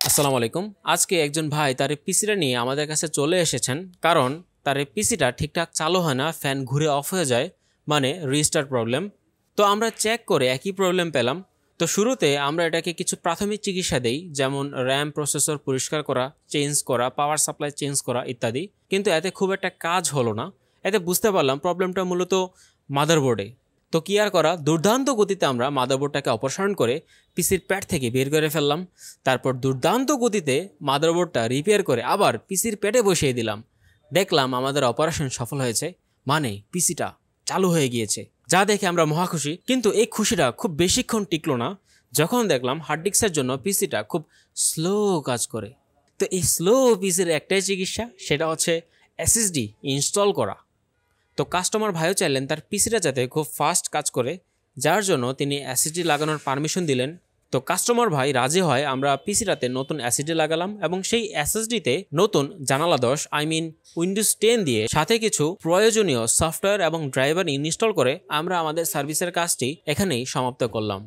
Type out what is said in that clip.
আসসালামু আলাইকুম। আজকে একজন ভাই তার এই পিসিটা নিয়ে আমাদের কাছে চলে এসেছেন, কারণ তার এই পিসিটা ঠিকঠাক চালু হয় না, ফ্যান ঘুরে অফ হয়ে যায়, মানে রিস্টার্ট প্রবলেম। তো আমরা চেক করে একই প্রবলেম পেলাম। তো শুরুতে আমরা এটাকে কিছু প্রাথমিক চিকিৎসা দেই, যেমন র্যাম প্রসেসর পরিষ্কার করা, চেঞ্জ করা, পাওয়ার সাপ্লাই চেঞ্জ করা ইত্যাদি। কিন্তু এতে খুব একটা কাজ হলো না। এতে বুঝতে পারলাম প্রবলেমটা মূলত মাদারবোর্ডে। তো কি আর করা, দুর্দান্ত গতিতে আমরা মাদারবোর্ডটাকে অপসারণ করে পিসির প্যাড থেকে বের করে ফেললাম। তারপর দুর্দান্ত গতিতে মাদারবোর্ডটা রিপেয়ার করে আবার পিসির প্যাডে বসিয়ে দিলাম। দেখলাম আমাদের অপারেশন সফল হয়েছে, মানে পিসিটা চালু হয়ে গিয়েছে, যা দেখে আমরা মহা খুশি। কিন্তু এই খুশিটা খুব বেশিক্ষণ টিকলো না, যখন দেখলাম হার্ড ডিস্কের জন্য পিসিটা খুব স্লো কাজ করে। তো এই স্লো পিসির একটাই চিকিৎসা, সেটা হচ্ছে এসএসডি ইনস্টল করা। তো কাস্টমার ভাইও চাইলেন তার পিসিটা যাতে খুব ফাস্ট কাজ করে, যার জন্য তিনি এসএসডি লাগানোর পারমিশন দিলেন। তো কাস্টমার ভাই রাজি হয়, আমরা পিসিটাতে নতুন এসএসডি লাগালাম এবং সেই এসএসডিতে নতুন জানালা 10 উইন্ডোজ 10 দিয়ে সাথে কিছু প্রয়োজনীয় সফটওয়্যার এবং ড্রাইভার ইনস্টল করে আমরা আমাদের সার্ভিসের কাজটি এখানেই সমাপ্ত করলাম।